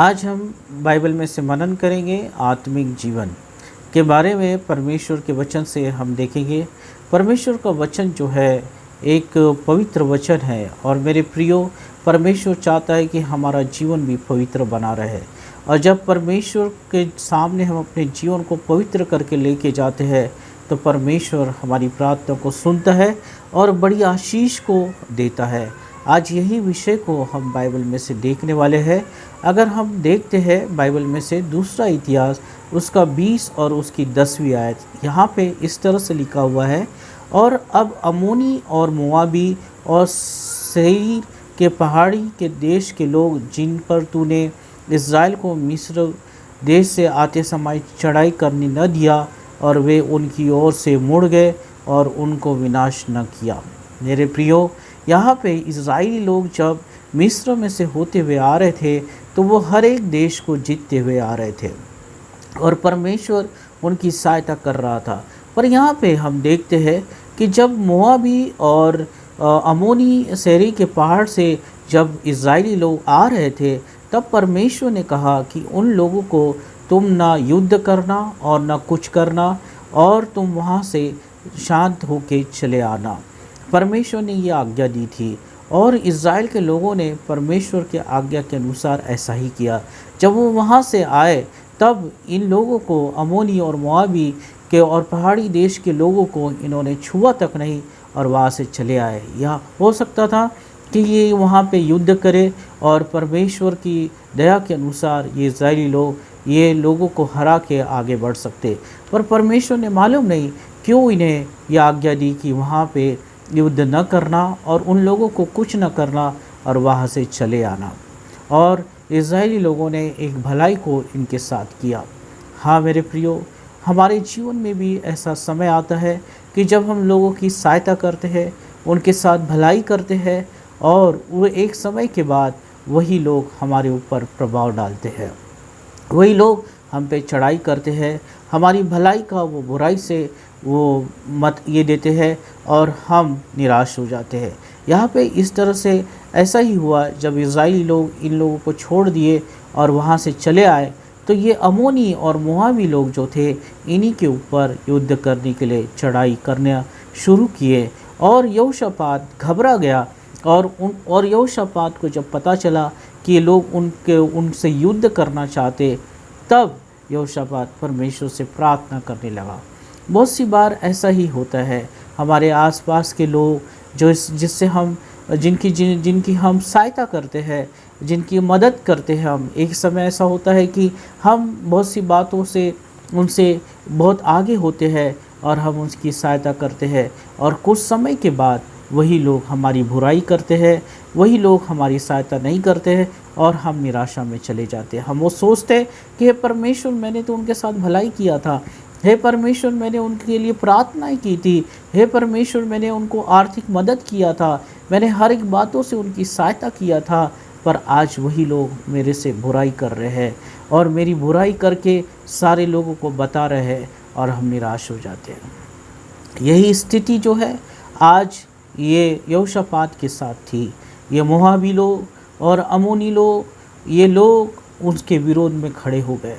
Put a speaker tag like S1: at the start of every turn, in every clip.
S1: आज हम बाइबल में से मनन करेंगे आत्मिक जीवन के बारे में। परमेश्वर के वचन से हम देखेंगे। परमेश्वर का वचन जो है एक पवित्र वचन है और मेरे प्रियो, परमेश्वर चाहता है कि हमारा जीवन भी पवित्र बना रहे। और जब परमेश्वर के सामने हम अपने जीवन को पवित्र करके लेके जाते हैं तो परमेश्वर हमारी प्रार्थना को सुनता है और बड़ी आशीष को देता है। आज यही विषय को हम बाइबल में से देखने वाले हैं। अगर हम देखते हैं बाइबल में से दूसरा इतिहास उसका 20 और उसकी 10वीं आयत, यहाँ पे इस तरह से लिखा हुआ है, और अब अमोनी और मोआबी और सेईर के पहाड़ी के देश के लोग जिन पर तूने इज़राइल को मिस्र देश से आते समय चढ़ाई करने न दिया, और वे उनकी ओर से मुड़ गए और उनको विनाश न किया। मेरे प्रियो, यहाँ पे इज़राइली लोग जब मिस्र में से होते हुए आ रहे थे तो वो हर एक देश को जीतते हुए आ रहे थे और परमेश्वर उनकी सहायता कर रहा था। पर यहाँ पे हम देखते हैं कि जब मोआबी और अमोनी सेरी के पहाड़ से जब इज़राइली लोग आ रहे थे तब परमेश्वर ने कहा कि उन लोगों को तुम ना युद्ध करना और ना कुछ करना, और तुम वहाँ से शांत होके चले आना। परमेश्वर ने ये आज्ञा दी थी और इज़राइल के लोगों ने परमेश्वर के आज्ञा के अनुसार ऐसा ही किया। जब वो वहाँ से आए तब इन लोगों को, अमोनी और मोआबी के और पहाड़ी देश के लोगों को इन्होंने छुआ तक नहीं और वहाँ से चले आए। यह हो सकता था कि ये वहाँ पे युद्ध करे और परमेश्वर की दया के अनुसार ये इज़राइली लोग ये लोगों को हरा के आगे बढ़ सकते, पर परमेश्वर ने मालूम नहीं क्यों इन्हें यह आज्ञा दी कि वहाँ पे युद्ध न करना और उन लोगों को कुछ न करना और वहाँ से चले आना। और इज़राइली लोगों ने एक भलाई को इनके साथ किया। हाँ मेरे प्रियो, हमारे जीवन में भी ऐसा समय आता है कि जब हम लोगों की सहायता करते हैं, उनके साथ भलाई करते हैं, और वो एक समय के बाद वही लोग हमारे ऊपर प्रभाव डालते हैं, वही लोग हम पे चढ़ाई करते हैं, हमारी भलाई का वो बुराई से वो मत ये देते हैं और हम निराश हो जाते हैं। यहाँ पे इस तरह से ऐसा ही हुआ। जब इज़राइली लोग इन लोगों को छोड़ दिए और वहाँ से चले आए तो ये अमोनी और मोआबी लोग जो थे इन्हीं के ऊपर युद्ध करने के लिए चढ़ाई करना शुरू किए। और यहोशापात घबरा गया और यहोशापात को जब पता चला कि ये लोग उनसे युद्ध करना चाहते, तब यहोशापात परमेश्वर से प्रार्थना करने लगा। बहुत सी बार ऐसा ही होता है, हमारे आसपास के लोग जो जिससे हम जिनकी हम सहायता करते हैं, जिनकी मदद करते हैं, हम एक समय ऐसा होता है कि हम बहुत सी बातों से उनसे बहुत आगे होते हैं और हम उनकी सहायता करते हैं, और कुछ समय के बाद वही लोग हमारी बुराई करते हैं, वही लोग हमारी सहायता नहीं करते हैं और हम निराशा में चले जाते हैं। हम वो सोचते हैं कि हे परमेश्वर, मैंने तो उनके साथ भलाई किया था, हे परमेश्वर मैंने उनके लिए प्रार्थनाएं की थी, हे परमेश्वर मैंने उनको आर्थिक मदद किया था, मैंने हर एक बातों से उनकी सहायता किया था, पर आज वही लोग मेरे से बुराई कर रहे हैं और मेरी बुराई करके सारे लोगों को बता रहे हैं और हम निराश हो जाते हैं। यही स्थिति जो है आज ये यहोशापात के साथ थी। ये मोआबी लोग और अमोनी लोग, ये लोग उसके विरोध में खड़े हो गए।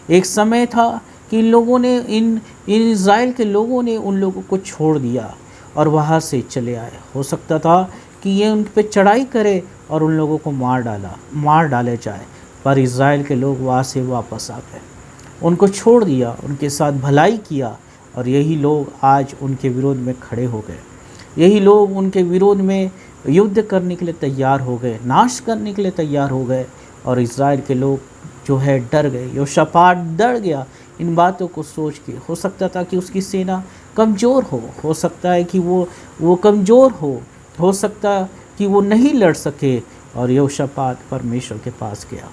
S1: एक समय था कि इन लोगों ने इन इज़राइल के लोगों ने उन लोगों को छोड़ दिया और वहाँ से चले आए। हो सकता था कि ये उन पर चढ़ाई करे और उन लोगों को मार डाले जाए, पर इज़राइल के लोग वहाँ से वापस आ गए, उनको छोड़ दिया, उनके साथ भलाई किया, और यही लोग आज उनके विरोध में खड़े हो गए। यही लोग उनके विरोध में युद्ध करने के लिए तैयार हो गए, नाश करने के लिए तैयार हो गए, और इज़राइल के लोग जो है डर गए। यहोशापात डर गया इन बातों को सोच के। हो सकता था कि उसकी सेना कमज़ोर हो सकता है कि वो कमज़ोर हो सकता कि वो नहीं लड़ सके, और यहोशापात परमेश्वर के पास गया।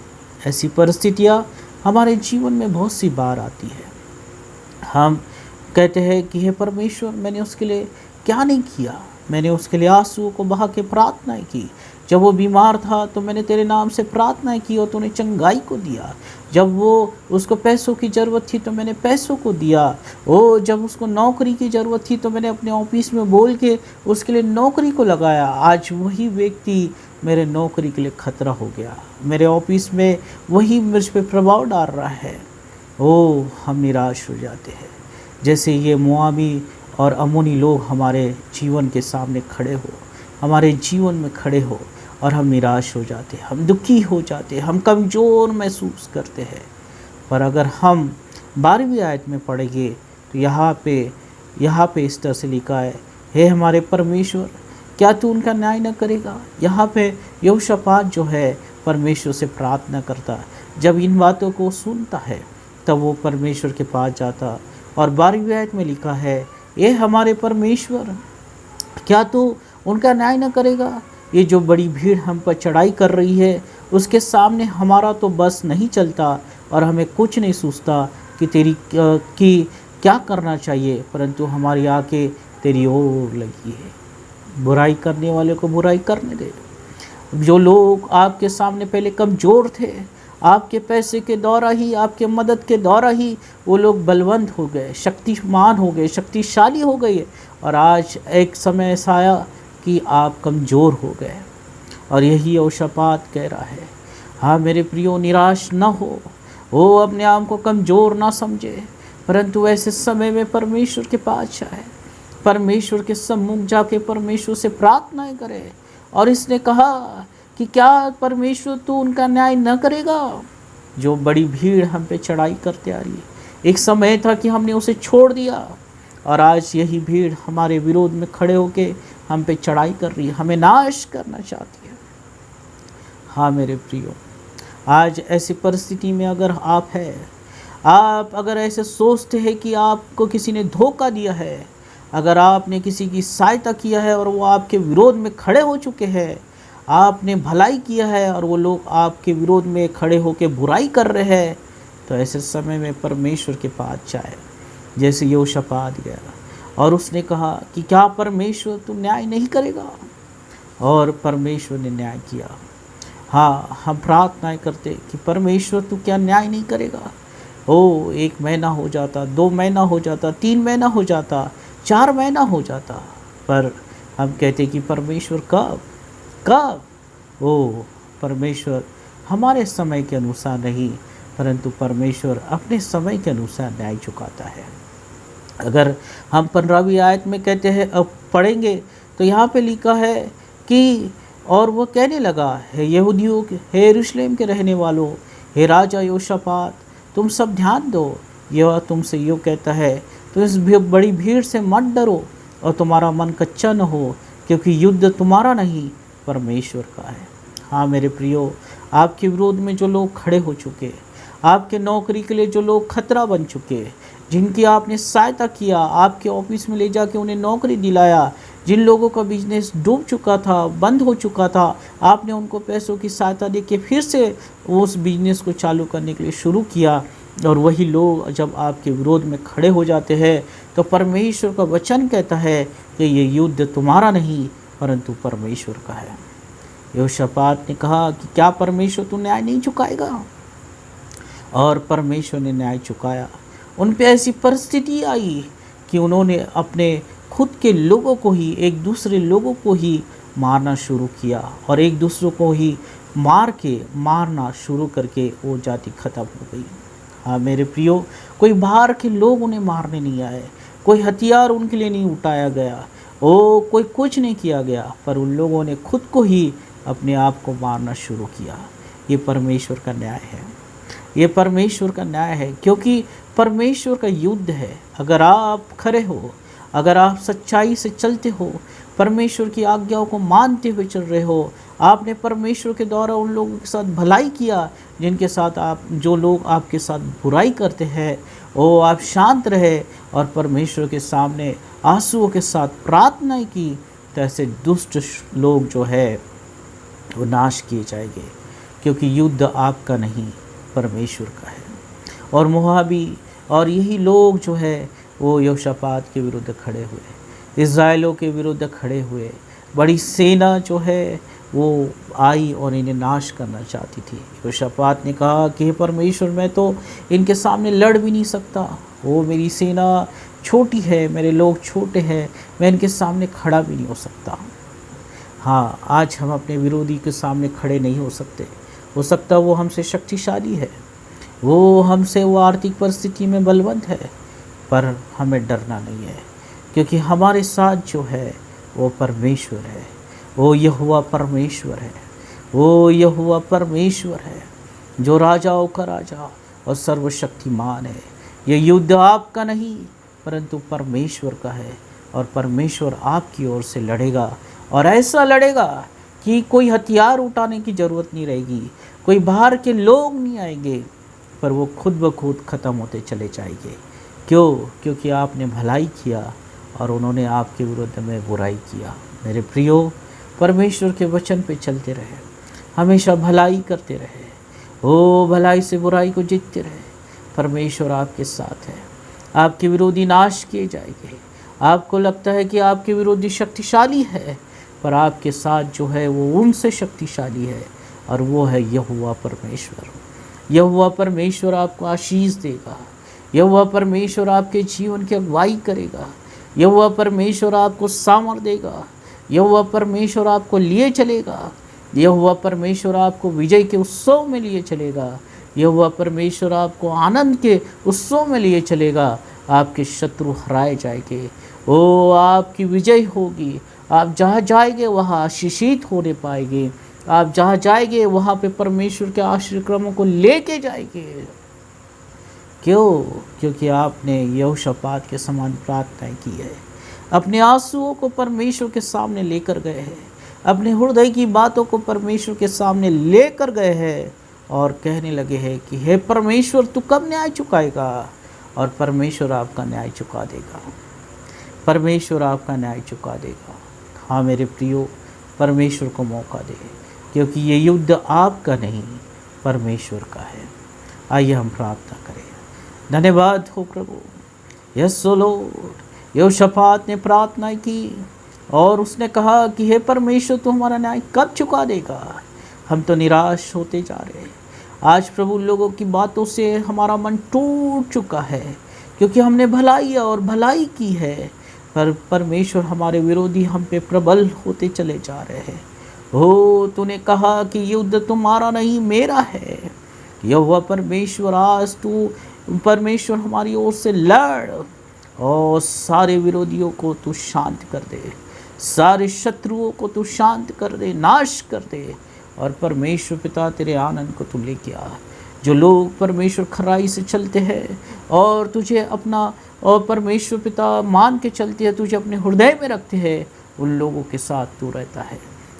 S1: ऐसी परिस्थितियाँ हमारे जीवन में बहुत सी बार आती है। हम कहते हैं कि हे परमेश्वर, मैंने उसके लिए क्या नहीं किया, मैंने उसके लिए आंसुओं को बहा के प्रार्थनाएं की। जब वो बीमार था तो मैंने तेरे नाम से प्रार्थनाएं की और तूने चंगाई को दिया। जब वो उसको पैसों की ज़रूरत थी तो मैंने पैसों को दिया। जब उसको नौकरी की ज़रूरत थी तो मैंने अपने ऑफिस में बोल के उसके लिए नौकरी को लगाया। आज वही व्यक्ति मेरे नौकरी के लिए खतरा हो गया, मेरे ऑफिस में वही मुझ पे प्रभाव डाल रहा है। ओ हम निराश हो जाते हैं, जैसे ये मोआबी और अम्मोनी लोग हमारे जीवन के सामने खड़े हो, हमारे जीवन में खड़े हो, और हम निराश हो जाते हैं, हम दुखी हो जाते हैं, हम कमज़ोर महसूस करते हैं। पर अगर हम 12वीं आयत में पढ़ेंगे तो यहाँ पे इस तरह से लिखा है, हे हमारे परमेश्वर, क्या तू उनका न्याय न करेगा। यहाँ पे यहोशापात जो है परमेश्वर से प्रार्थना करता, जब इन बातों को सुनता है तब वो परमेश्वर के पास जाता। और 12वीं आयत में लिखा है, ये हमारे परमेश्वर, क्या तू उनका न्याय न करेगा। ये जो बड़ी भीड़ हम पर चढ़ाई कर रही है, उसके सामने हमारा तो बस नहीं चलता और हमें कुछ नहीं सूझता कि क्या करना चाहिए, परंतु हमारी आंखें तेरी ओर लगी है। बुराई करने वाले को बुराई करने दे। जो लोग आपके सामने पहले कमज़ोर थे, आपके पैसे के द्वारा ही, आपके मदद के द्वारा ही वो लोग बलवंत हो गए, शक्तिमान हो गए, शक्तिशाली हो गए, और आज एक समय ऐसा आया कि आप कमज़ोर हो गए। और यही यहोशापात कह रहा है, हाँ मेरे प्रियो, निराश न हो, वो अपने आप को कमज़ोर ना समझे, परंतु ऐसे समय में परमेश्वर के पास जाए, परमेश्वर के सम्मुख जाके परमेश्वर से प्रार्थनाएं करे। और इसने कहा कि क्या परमेश्वर तू उनका न्याय न करेगा, जो बड़ी भीड़ हम पे चढ़ाई करते आ रही है। एक समय था कि हमने उसे छोड़ दिया, और आज यही भीड़ हमारे विरोध में खड़े होके हम पे चढ़ाई कर रही है, हमें नाश करना चाहती है। हाँ मेरे प्रियो, आज ऐसी परिस्थिति में अगर आप हैं, आप अगर ऐसे सोचते हैं कि आपको किसी ने धोखा दिया है, अगर आपने किसी की सहायता किया है और वो आपके विरोध में खड़े हो चुके हैं, आपने भलाई किया है और वो लोग आपके विरोध में खड़े होकर बुराई कर रहे हैं, तो ऐसे समय में परमेश्वर के पास जाए। जैसे यहोशापात गया और उसने कहा कि क्या परमेश्वर तू न्याय नहीं करेगा, और परमेश्वर ने न्याय किया। हाँ, हम प्रार्थनाएं करते कि परमेश्वर तू क्या न्याय नहीं करेगा। ओ 1 महीना हो जाता, 2 महीना हो जाता, 3 महीना हो जाता, 4 महीना हो जाता, पर हम कहते कि परमेश्वर कब कब। ओ परमेश्वर हमारे समय के अनुसार नहीं, परंतु परमेश्वर अपने समय के अनुसार न्याय चुकाता है। अगर हम 15वीं आयत में कहते हैं, अब पढ़ेंगे तो यहाँ पे लिखा है कि और वह कहने लगा, हे यहूदियों, हे यरूशलेम के रहने वालों, हे राजा यहोशापात, तुम सब ध्यान दो, यह तुमसे यूँ कहता है, तो इस बड़ी भीड़ से मत डरो और तुम्हारा मन कच्चा न हो, क्योंकि युद्ध तुम्हारा नहीं परमेश्वर का है। हाँ मेरे प्रियो, आपके विरोध में जो लोग खड़े हो चुके, आपके नौकरी के लिए जो लोग खतरा बन चुके, जिनकी आपने सहायता किया, आपके ऑफिस में ले जाके उन्हें नौकरी दिलाया, जिन लोगों का बिजनेस डूब चुका था, बंद हो चुका था, आपने उनको पैसों की सहायता दे के फिर से उस बिजनेस को चालू करने के लिए शुरू किया, और वही लोग जब आपके विरोध में खड़े हो जाते हैं, तो परमेश्वर का वचन कहता है कि ये युद्ध तुम्हारा नहीं परंतु परमेश्वर का है। यहोशापात ने कहा कि क्या परमेश्वर तू न्याय नहीं चुकाएगा, और परमेश्वर ने न्याय चुकाया। उन पे ऐसी परिस्थिति आई कि उन्होंने अपने खुद के लोगों को ही, एक दूसरे लोगों को ही मारना शुरू किया, और एक दूसरे को ही मारना शुरू करके वो जाति खत्म हो गई। हाँ मेरे प्रियो, कोई बाहर के लोग उन्हें मारने नहीं आए, कोई हथियार उनके लिए नहीं उठाया गया, कोई कुछ नहीं किया गया, पर उन लोगों ने खुद को ही अपने आप को मारना शुरू किया। ये परमेश्वर का न्याय है, ये परमेश्वर का न्याय है, क्योंकि परमेश्वर का युद्ध है। अगर आप खड़े हो, अगर आप सच्चाई से चलते हो, परमेश्वर की आज्ञाओं को मानते हुए चल रहे हो, आपने परमेश्वर के द्वारा उन लोगों के साथ भलाई किया जिनके साथ जो लोग आपके साथ बुराई करते हैं, वो आप शांत रहे और परमेश्वर के सामने आंसुओं के साथ प्रार्थना की, तो ऐसे दुष्ट लोग जो है वो नाश किए जाएंगे, क्योंकि युद्ध आपका नहीं परमेश्वर का है। और मोआबी और यही लोग जो है वो यहोशापात के विरुद्ध खड़े हुए, इस्राएलों के विरुद्ध खड़े हुए। बड़ी सेना जो है वो आई और इन्हें नाश करना चाहती थी। यहोशापात ने कहा कि हे परमेश्वर, मैं तो इनके सामने लड़ भी नहीं सकता, वो मेरी सेना छोटी है, मेरे लोग छोटे हैं, मैं इनके सामने खड़ा भी नहीं हो सकता। हाँ, आज हम अपने विरोधी के सामने खड़े नहीं हो सकते। हो सकता है वो हमसे शक्तिशाली है, वो हमसे वो आर्थिक परिस्थिति में बलवंत है, पर हमें डरना नहीं है, क्योंकि हमारे साथ जो है वो परमेश्वर है, वो यहोवा परमेश्वर है, वो यहोवा परमेश्वर है जो राजाओं का राजा और सर्वशक्तिमान है। ये युद्ध आपका नहीं परंतु परमेश्वर का है, और परमेश्वर आपकी ओर से लड़ेगा, और ऐसा लड़ेगा कि कोई हथियार उठाने की ज़रूरत नहीं रहेगी, कोई बाहर के लोग नहीं आएंगे, पर वो खुद ब खुद ख़त्म होते चले जाएंगे। क्यों? क्योंकि आपने भलाई किया और उन्होंने आपके विरुद्ध में बुराई किया। मेरे प्रियो, परमेश्वर के वचन पे चलते रहे, हमेशा भलाई करते रहे, ओ भलाई से बुराई को जीतते रहे। परमेश्वर आपके साथ है, आपके विरोधी नाश किए जाएंगे। आपको लगता है कि आपके विरोधी शक्तिशाली है, पर आपके साथ जो है वो उनसे शक्तिशाली है, और वो है यहोवा परमेश्वर। यहोवा परमेश्वर आपको आशीष देगा, यहोवा परमेश्वर आपके जीवन की अगुवाई करेगा, यहोवा परमेश्वर आपको सामर्थ देगा, यहोवा परमेश्वर आपको लिए चलेगा, यहोवा परमेश्वर आपको विजय के उत्सव में लिए चलेगा, यहोवा परमेश्वर आपको आनंद के उत्सव में लिए चलेगा। आपके शत्रु हराए जाएंगे, ओ आपकी विजय होगी। आप जहाँ जाएंगे वहाँ आशीषित होने पाएंगे, आप जहाँ जाएंगे वहाँ पे परमेश्वर के आशीर्वादों को लेके जाएंगे। क्यों? क्योंकि आपने यहोशापात के समान प्रार्थनाएं की है, अपने आंसुओं को परमेश्वर के सामने लेकर गए हैं, अपने हृदय की बातों को परमेश्वर के सामने लेकर गए हैं, और कहने लगे हैं कि हे परमेश्वर, तू कब न्याय चुकाएगा? और परमेश्वर आपका न्याय चुका देगा, परमेश्वर आपका न्याय चुका देगा। हाँ मेरे प्रियो, परमेश्वर को मौका दे, क्योंकि ये युद्ध आपका नहीं परमेश्वर का है। आइए हम प्रार्थना करें। धन्यवाद हो प्रभु। Yes Lord. यहोशापात ने प्रार्थना की और उसने कहा कि हे परमेश्वर, तू हमारा न्याय कब चुका देगा? हम तो निराश होते जा रहे हैं। आज प्रभु, लोगों की बातों से हमारा मन टूट चुका है, क्योंकि हमने भलाई और भलाई की है, पर परमेश्वर हमारे विरोधी हम पे प्रबल होते चले जा रहे हैं। हो, तूने कहा कि युद्ध तुम्हारा नहीं मेरा है। यहोवा परमेश्वर, आज तू परमेश्वर हमारी ओर से लड़, और सारे विरोधियों को तू शांत कर दे, सारे शत्रुओं को तू शांत कर दे, नाश कर दे। और परमेश्वर पिता, तेरे आनंद को तू लेके आ। जो लोग परमेश्वर खराई से चलते हैं और तुझे अपना, और परमेश्वर पिता मान के चलते हैं, तुझे अपने हृदय में रखते हैं, उन लोगों के साथ तू रहता है।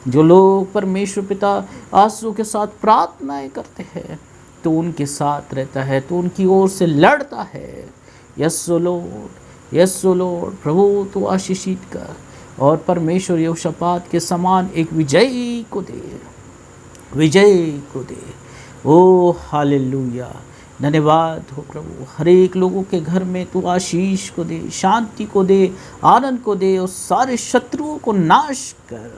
S1: जो लोग परमेश्वर पिता आंसू के साथ प्रार्थनाएं करते हैं, तो उनके साथ रहता है, तो उनकी ओर से लड़ता है। Yes lord, yes lord. प्रभु तू आशीषित कर, और परमेश्वर यहोशापात के समान एक विजय को दे, विजय को दे। ओ हालेलुया। धन्यवाद हो प्रभु। हर एक लोगों के घर में तू आशीष को दे, शांति को दे, आनंद को दे, और सारे शत्रुओं को नाश कर,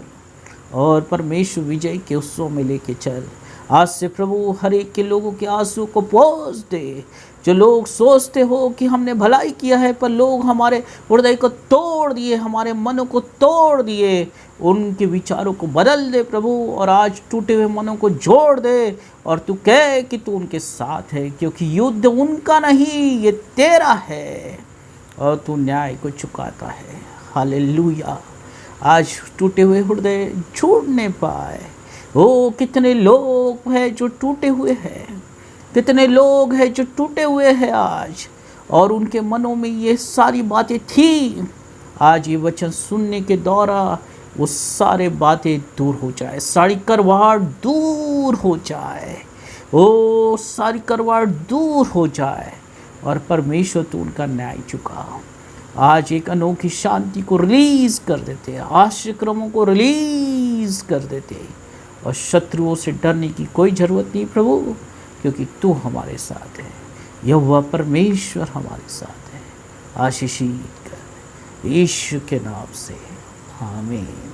S1: और परमेश्वर विजय के उत्सव में लेके चल। आज से प्रभु हर एक के लोगों के आंसू को पोंछ दे। जो लोग सोचते हो कि हमने भलाई किया है, पर लोग हमारे हृदय को तोड़ दिए, हमारे मनों को तोड़ दिए, उनके विचारों को बदल दे प्रभु, और आज टूटे हुए मनों को जोड़ दे। और तू कहे कि तू उनके साथ है, क्योंकि युद्ध उनका नहीं, ये तेरा है, और तू न्याय को चुकाता है। हालेलुया। आज टूटे हुए हृदय छूटने पाए। ओ कितने लोग हैं जो टूटे हुए हैं, कितने लोग हैं जो टूटे हुए हैं आज, और उनके मनों में ये सारी बातें थी। आज ये वचन सुनने के दौरान वो सारे बातें दूर हो जाए, सारी करवाहट दूर हो जाए, ओ सारी करवाहट दूर हो जाए, और परमेश्वर तू उनका न्याय चुका। आज एक अनोखी शांति को रिलीज कर देते, आशीर्वादों को रिलीज कर देते, और शत्रुओं से डरने की कोई ज़रूरत नहीं प्रभु, क्योंकि तू हमारे साथ है। यहोवा परमेश्वर हमारे साथ है। आशीषित कर यीशु के नाम से, आमीन।